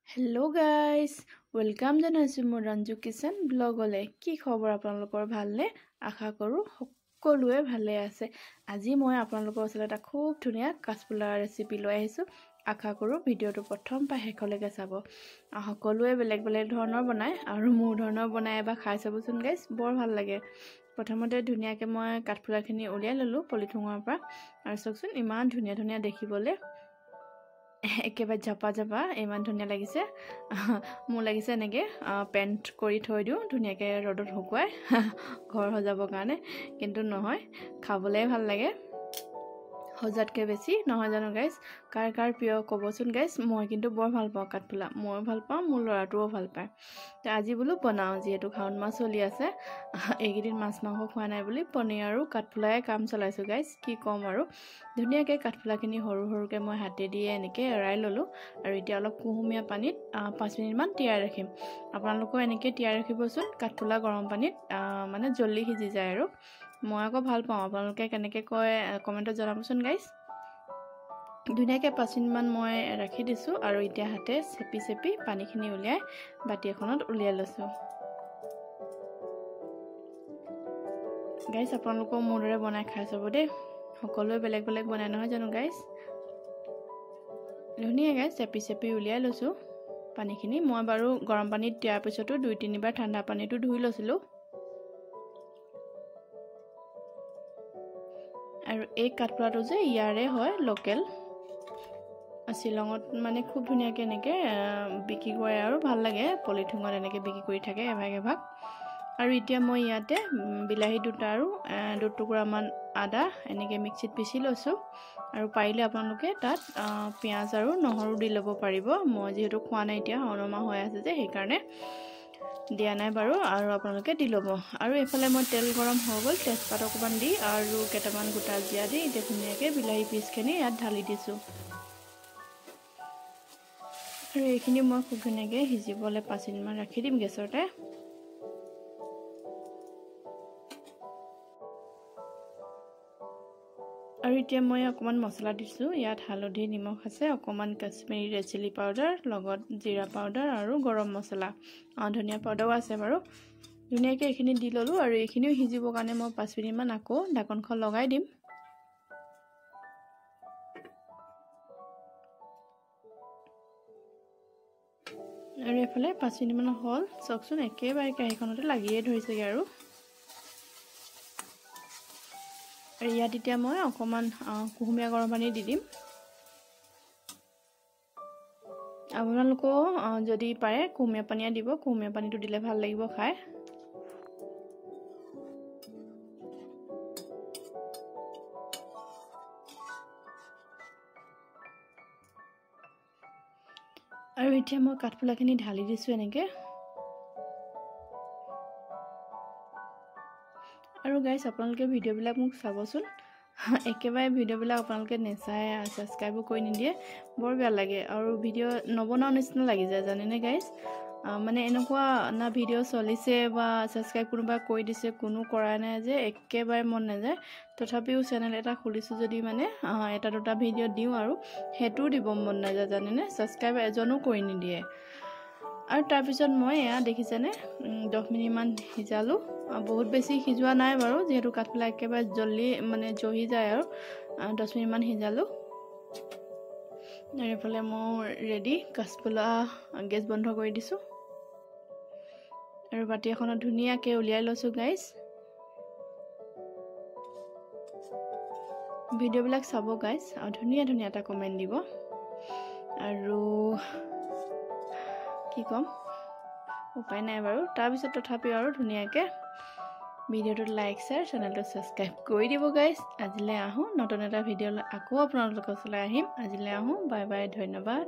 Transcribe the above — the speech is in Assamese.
हेलो गाइस वेलकाम जनाइছো মোৰ ৰঞ্জু কিচেন ব্লগলে কি খবৰ আপোনালোকৰ ভালনে আশা কৰো সকলোৱে ভালে আছে আজি মই আপোনালোকৰ ওচৰত এটা খুব ধুনিয়া কাচপুলা ৰেচিপি লৈ আহিছো আশা কৰো ভিডিওটো প্ৰথম পা শেষলৈকে চাব সকলোৱে বেলেগ বেলেগ ধৰণৰ বনায় আৰু মোৰ ধৰণৰ বনায় বা খাই চাবচোন গাইস বৰ ভাল লাগে প্ৰথমতে ধুনিয়াকে মই কাঠফুলাখিনি উলিয়াই ললো পলিথুঙৰ পৰা আৰু চকচোন ইমান ধুনিয়া ধুনিয়া দেখিবলে একেবাৰে জাপা জাপা ইমান ধুনিয়া লাগিছে মোৰ লাগিছে এনেকে পেন্ট কৰি থৈ দিও ধুনিয়াকে ৰডত শুকুৱাই ঘৰ সজাবৰ কাৰণে কিন্তু নহয় খাবলৈ ভাল লাগে হজাতকে বেছি নহয় জানো গাইস কাৰ কাৰ প্ৰিয় কবচোন গাইস মই কিন্তু বৰ ভাল পাওঁ কাঠফুলা মই ভাল পাওঁ মোৰ লৰাটোও ভাল পায় তে আজি বলো বনাও যেহেতু খাউন মাছ চলি আছে এইকেইদিন মাছ মাংস খোৱা নাই বুলি পনীৰ আৰু কাঠফুলাই কাম চলাইছো গাইস কি কম আৰু ধুনিয়াকে কাঠফুলাখিনি সৰু সৰুকে মই হাতে দিয়ে এনেকে এৰাই ললো আৰু এতিয়া অলপ কুহুমীয়া পানীত 5 মিনিট মান তিয়াই ৰাখিম আপোনালোকক এনেকে তিয়াই ৰাখিবচোন কাঠফুলা গৰম পানীত মানে জলদি সিজি যায় আৰু মই আকৌ ভাল পাওঁ আপোনালোকে কেনেকে কয় কমেন্টত জনাবচোন গাইস ধুনিয়াকে 5 মিনিট মান মই ৰাখি দিছো আৰু এতিয়া হাতে চেপি চেপি পানীখিনি উলিয়াই বাটি এখনত উলিয়াই লৈছো গাইস আপোনালোকক মোৰে বনাই খাই চাব দে সকলোৱে বেলেগ বেলেগ বনাই নহয় জানো গাইস ধুনিয়া গাইস চেপি চেপি উলিয়াই লৈছো পানীখিনি মই বাৰু গৰম পানীত তিয়াৰ পিছতো 2-3 বাৰ ঠাণ্ডা পানীটো ধুই লৈছিলো আৰু এই কাঠফুলাটো যে ইয়াৰে হয় লোকেল শিলঙত মানে খুব ধুনিয়াকে এনেকে বিক্ৰী কৰে আৰু ভাল লাগে পলিথিঙত এনেকে বিক্ৰী কৰি থাকে এভাগ এভাগ আৰু এতিয়া মই ইয়াতে বিলাহী দুটা আৰু 2 টুকুৰা মান আদা এনেকে মিক্সিত পিছি লৈছো আৰু পাৰিলে আপোনালোকে তাত পিয়াজ আৰু নহৰু দি লব পাৰিব মই যেহেতু খোৱা নাই এতিয়া অনমা হৈ আছে যে সেই কাৰণে দিয়া নাই বাৰু আৰু আপোনালোকে দি লব আৰু এফালে মই তেল গৰম হৈ গল তেজপাত অকমান দি আৰু কেটামান গোটা জিয়া দি এতিয়া ধুনিয়াকে বিলাহী পিচখিনি ইয়াত ঢালি দিছো আৰু এইখিনি মই খুব ধুনিয়াকে হিজিবলে 5 মিনিট মান ৰাখি দিম গেছতে আৰু এতিয়া মই অকমান মছলা দিছো ইয়াত হালধি নিমখ আছে অকমান কাশ্মীৰী ৰেড চিলি পাউডাৰ লগত জিৰা পাউডাৰ আৰু গৰম মছলা ধনিয়া পাউডাৰো আছে বাৰু ধুনিয়াকে এইখিনি দি ললো আৰু এইখিনিও হিজিবৰ কাৰণে মই 5 মিনিট মান আকৌ ঢাকনখন লগাই দিম আৰু এফালে 5 মিনিট মান হল চকচোন একেবাৰে কাহিখনতে লাগিয়ে ধৰিছেগে আৰু ইয়াত এতিয়া মই অকমান কুহুমীয়া গৰম পানী দি দিম আপোনালোকো যদি পাৰে কুহুমীয়া পানীয়া দিব কুহুমীয়া পানীটো দিলে ভাল লাগিব খাই আৰু এতিয়া মই কাঠফুলাখিনি ঢালি দিছো এনেকে আৰু গাইস আপোনালোকে ভিডিও বিলাক মোক চাবচোন একেবাৰে ভিডিও বিলাক আপোনালোকে নেচাই সাবস্ক্ৰাইব কৰি নিদিয়ে বৰ বেয়া লাগে আৰু ভিডিও নবনাও নিচিনা লাগি যায় জানেনে গাইস মানে এনেকুৱা না ভিডিও চলিছে বা সাবস্ক্ৰাইব কোনোবা কৰি দিছে কোনো কৰা নাই যে একেবাৰে মন নাযায় তথাপিও চেনেল এটা খুলিছো যদি মানে এটা দুটা ভিডিও দিও আৰু হেতু দিব মন নাযায় জানেনে সাবস্ক্ৰাইব এজনো কৰি নিদিয়ে আৰু তাৰ পিছত মই এয়া দেখিছেনে 10 মিনিট মান হিজালো বহুত বেছি হিজোৱা নাই বাৰু যেহেতু কাঠফুলা একেবাৰে জলদি মানে জহি যায় আৰু 10 মিনিট মান হিজালো আৰু এফালে মোৰ ৰেডি কাঠফুলা গেছ বন্ধ কৰি দিছো আৰু বাটি এখনত ধুনিয়াকে উলিয়াই লৈছো গাইস ভিডিও বিলাক চাব গাইস আৰু ধুনিয়া ধুনিয়া এটা কমেন্ট দিব আৰু কি কম উপায় নাই বাৰু তাৰ পিছত তথাপি আৰু ধুনিয়াকে ভিডিওটো লাইক শেয়াৰ চেনেলটো সাবস্ক্ৰাইব কৰি দিব গাইস আজিলে আহো নতুন এটা ভিডিও আকৌ আপোনালোকৰ ওচৰলৈ আহিম আজিলে আহো বাই বাই ধন্যবাদ